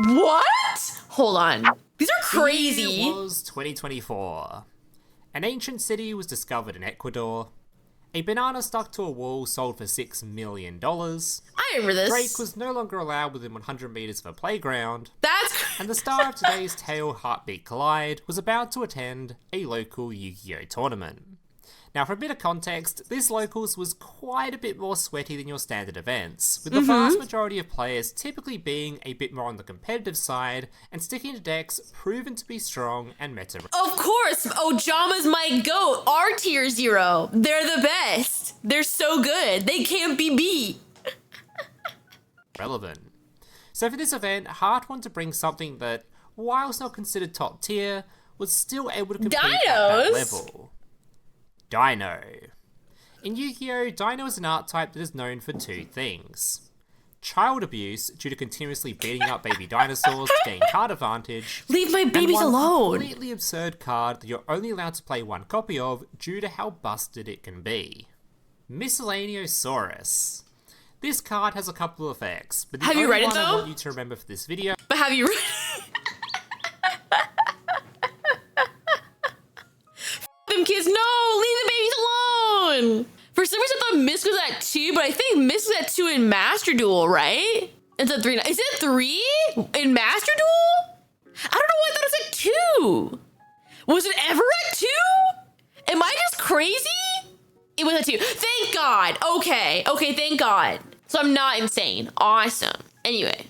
What? Hold on. These are crazy. It was 2024. An ancient city was discovered in Ecuador. A banana stuck to a wall sold for $6 million. I remember this. Drake was no longer allowed within 100 meters of a playground. That's... And the star of today's tale, Heartbeat Collide, was about to attend a local Yu-Gi-Oh tournament. Now, for a bit of context, this locals was quite a bit more sweaty than your standard events, with the vast majority of players typically being a bit more on the competitive side and sticking to decks proven to be strong and meta. Of course, Ojama's my GOAT, R tier 0. They're the best. They're so good. They can't be beat. Relevant. So for this event, Hart wanted to bring something that, whilst not considered top tier, was still able to compete at that level. Dino. In Yu-Gi-Oh!, Dino is an art type that is known for two things. Child abuse, due to continuously beating up baby dinosaurs to gain card advantage. Leave my babies alone! And one completely absurd card that you're only allowed to play one copy of due to how busted it can be. Miscellaneosaurus. This card has a couple of effects, but the only one I want you to remember for this video... But have you read them kids, no! Leave the babies alone! For some reason I thought Misk was at 2, but I think Misk was at 2 in Master Duel, right? It's at 3 now. Is it 3 in Master Duel? I don't know why I thought it was at 2. Was it ever at 2? Am I just crazy? It was at 2. Thank God. Okay, thank God. So I'm not insane. Awesome. Anyway.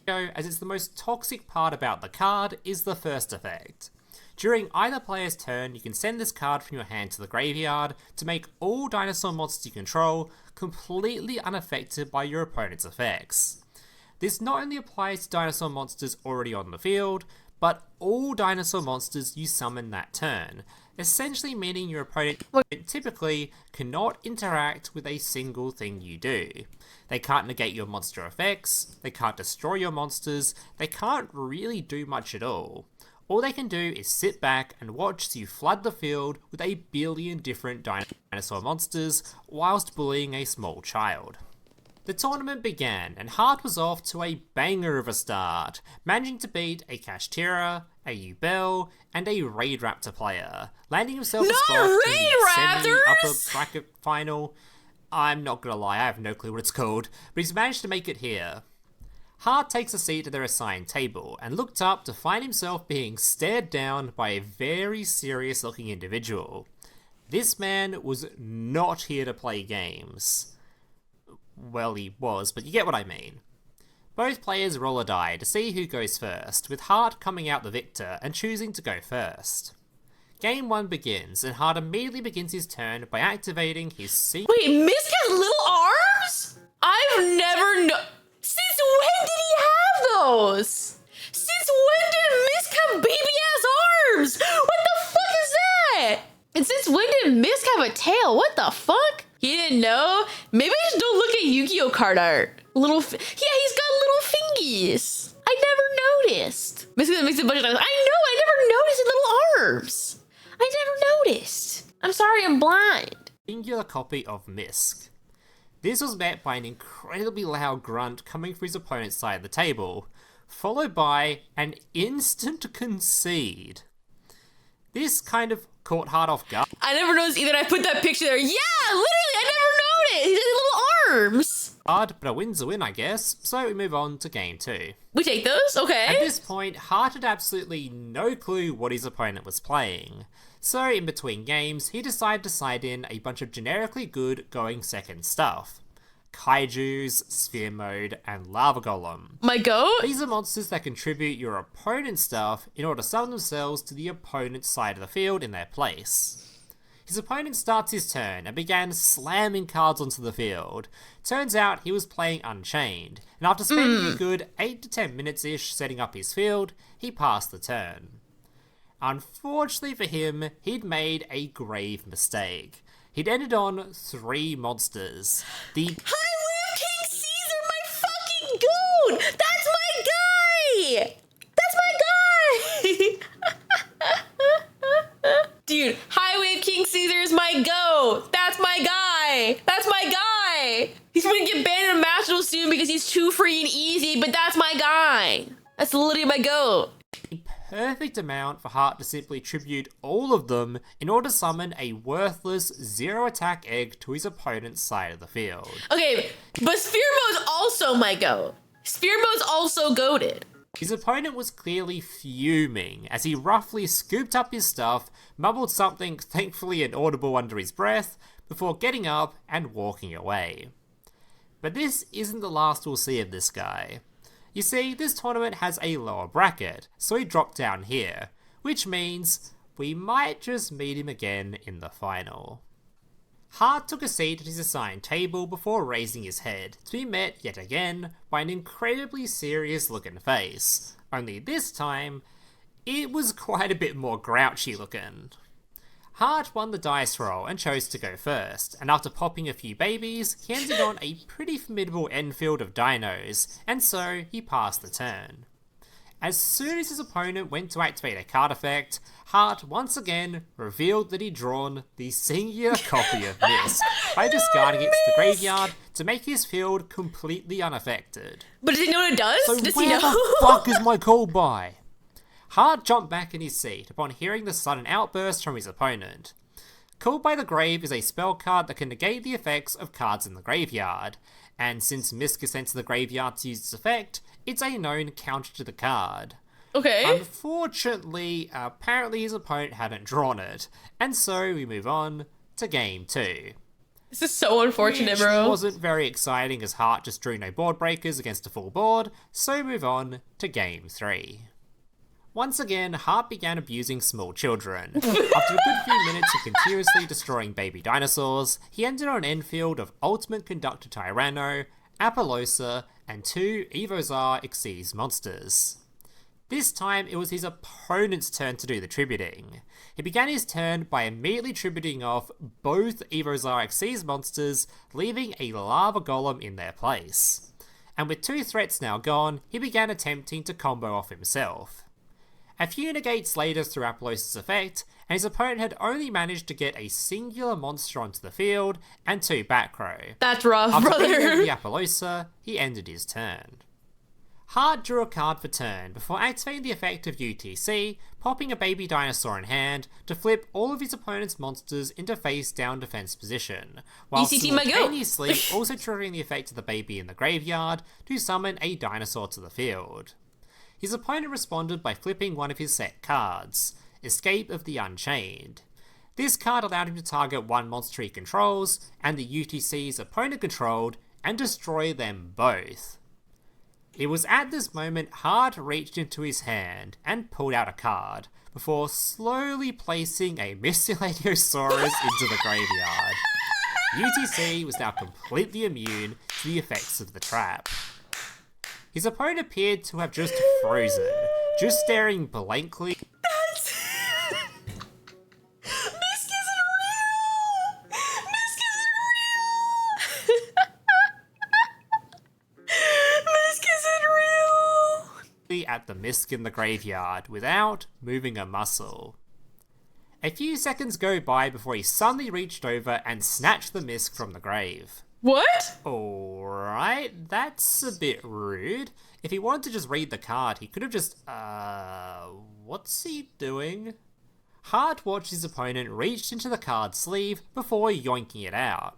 As it's the most toxic part about the card is the first effect. During either player's turn, you can send this card from your hand to the graveyard to make all dinosaur monsters you control completely unaffected by your opponent's effects. This not only applies to dinosaur monsters already on the field, but all dinosaur monsters you summon that turn, essentially meaning your opponent typically cannot interact with a single thing you do. They can't negate your monster effects, they can't destroy your monsters, they can't really do much at all. All they can do is sit back and watch as you flood the field with a billion different dinosaur monsters whilst bullying a small child. The tournament began and Hart was off to a banger of a start, managing to beat a Kashtira, a Yubel, and a Raid Raptor player, landing himself a spot in the semi-upper bracket final. I'm not gonna lie, I have no clue what it's called, but he's managed to make it here. Hart takes a seat at their assigned table and looked up to find himself being stared down by a very serious looking individual. This man was not here to play games. Well, he was, but you get what I mean. Both players roll a die to see who goes first, with Hart coming out the victor and choosing to go first. Game 1 begins, and Hart immediately begins his turn by activating his Wait, Misk has little arms? I've never known. Since when did he have those? Since when did Misk have baby-ass arms? What the fuck is that? And since when did Misk have a tail? What the fuck? He didn't know? Maybe I just don't look at Yu-Gi-Oh card art. Yeah, he's got little fingies. I never noticed. Misk makes a bunch of times. I know, I never noticed his little arms. I never noticed. I'm sorry, I'm blind. Singular copy of Misk. This was met by an incredibly loud grunt coming from his opponent's side of the table, followed by an instant concede. This kind of caught Hart off guard. I never noticed either. I put that picture there. Yeah, literally, I never noticed. He had little arms. But a win's a win, I guess. So we move on to game 2. We take those? Okay. At this point, Hart had absolutely no clue what his opponent was playing. So in between games, he decided to side in a bunch of generically good going second stuff. Kaijus, Sphere Mode, and Lava Golem. My goat? These are monsters that contribute your opponent's stuff in order to summon themselves to the opponent's side of the field in their place. His opponent starts his turn and began slamming cards onto the field. Turns out he was playing Unchained, and after spending a good 8 to 10 minutes-ish setting up his field, he passed the turn. Unfortunately for him, he'd made a grave mistake. He'd ended on 3 monsters. Highway of King Caesar, my fucking goat! That's my guy! That's my guy! Dude, Highway of King Caesar is my goat! That's my guy! That's my guy! He's gonna get banned in a Master Duel soon because he's too free and easy, but that's my guy! That's literally my goat. A perfect amount for Hart to simply tribute all of them in order to summon a worthless 0-attack egg to his opponent's side of the field. Okay, but Sphere Mode's also my goat. Sphere Mode's also goated. His opponent was clearly fuming as he roughly scooped up his stuff, mumbled something thankfully inaudible under his breath, before getting up and walking away. But this isn't the last we'll see of this guy. You see, this tournament has a lower bracket, so he dropped down here, which means we might just meet him again in the final. Hart took a seat at his assigned table before raising his head, to be met yet again by an incredibly serious looking face, only this time, it was quite a bit more grouchy looking. Hart won the dice roll and chose to go first, and after popping a few babies, he ended on a pretty formidable endfield of dinos, and so he passed the turn. As soon as his opponent went to activate a card effect, Hart once again revealed that he'd drawn the singular copy of Misk by discarding it to the graveyard to make his field completely unaffected. But does he know what it does? So does where he know? the fuck is my call by? Hart jumped back in his seat upon hearing the sudden outburst from his opponent. Called by the Grave is a spell card that can negate the effects of cards in the graveyard, and since Misk is sent to the graveyard to use its effect, it's a known counter to the card. Okay. Unfortunately, apparently his opponent hadn't drawn it, and so we move on to Game 2. This is so unfortunate, Which bro. wasn't very exciting as Hart just drew no board breakers against a full board, so move on to Game 3. Once again, Hart began abusing small children. After a good few minutes of continuously destroying baby dinosaurs, he ended on an endfield of Ultimate Conductor Tyranno, Apollosa, and 2 Evozar Xyz monsters. This time, it was his opponent's turn to do the tributing. He began his turn by immediately tributing off both Evozar Xyz monsters, leaving a lava golem in their place. And with 2 threats now gone, he began attempting to combo off himself. A few negates later through Apollosa's effect, and his opponent had only managed to get a singular monster onto the field and 2 back row. That's rough, After brother. beating over the Apollosa, he ended his turn. Hart drew a card for turn before activating the effect of UTC, popping a baby dinosaur in hand to flip all of his opponent's monsters into face-down defense position, while UTC my goat. simultaneously also triggering the effect of the baby in the graveyard to summon a dinosaur to the field. His opponent responded by flipping one of his set cards, Escape of the Unchained. This card allowed him to target one monster he controls, and the UTC's opponent controlled, and destroy them both. It was at this moment Hart reached into his hand and pulled out a card, before slowly placing a Mystiladiosaurus into the graveyard. UTC was now completely immune to the effects of the trap. His opponent appeared to have just frozen, just staring blankly. Misk isn't real! Misk isn't real! Misk isn't real! At the Misk in the graveyard without moving a muscle. A few seconds go by before he suddenly reached over and snatched the Misk from the grave. What? Alright, that's a bit rude. If he wanted to just read the card, he could have just, what's he doing? Hart watched his opponent reach into the card sleeve before yoinking it out.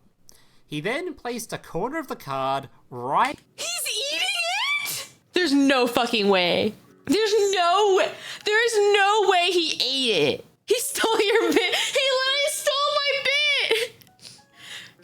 He then placed a corner of the card right— He's eating it? There's no fucking way. There's no way. There's no way he ate it. He stole your bit. He literally stole my bit.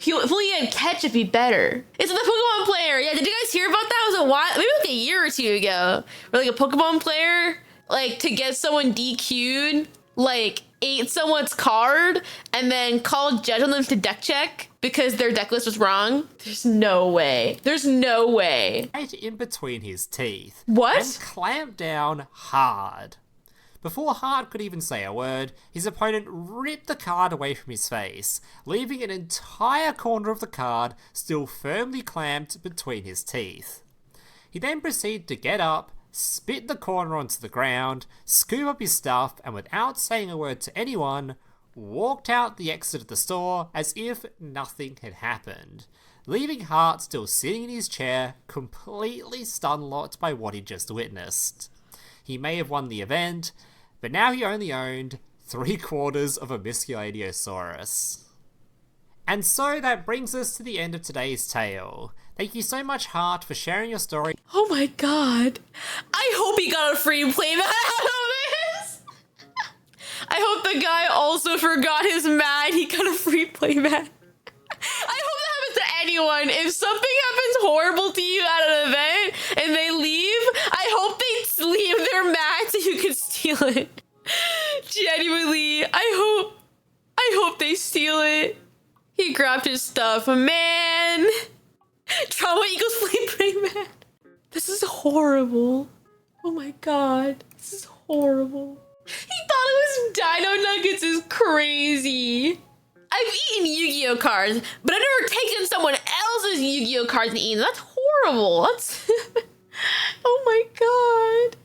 If only he had ketchup, be better. It's the Pokemon player. Yeah, did you guys hear about that? It was a while, maybe like a year or 2 ago. Where like a Pokemon player, like to get someone DQ'd, like ate someone's card and then called judge on them to deck check because their deck list was wrong. There's no way. There's no way. in between his teeth. What? And clamped down hard. Before Hart could even say a word, his opponent ripped the card away from his face, leaving an entire corner of the card still firmly clamped between his teeth. He then proceeded to get up, spit the corner onto the ground, scoop up his stuff, and without saying a word to anyone, walked out the exit of the store as if nothing had happened, leaving Hart still sitting in his chair, completely stun-locked by what he just witnessed. he may have won the event, but now he only owned 3/4 of a Musculadiosaurus. And so that brings us to the end of today's tale. Thank you so much, Hart, for sharing your story. Oh my god. I hope he got a free playmat out of this. I hope the guy also forgot his mat. He got a free playmat. I hope that happens to anyone. If something happens horrible to you at an event and they leave, I hope they leave their mat so you can steal it. Genuinely, I hope they steal it. He grabbed his stuff, man. Trauma equals flame playmat. This is horrible. Oh my god, this is horrible. He thought it was Dino Nuggets is crazy. I've eaten Yu-Gi-Oh cards, but I've never taken someone else's Yu-Gi-Oh cards and eaten. That's horrible. That's oh my god.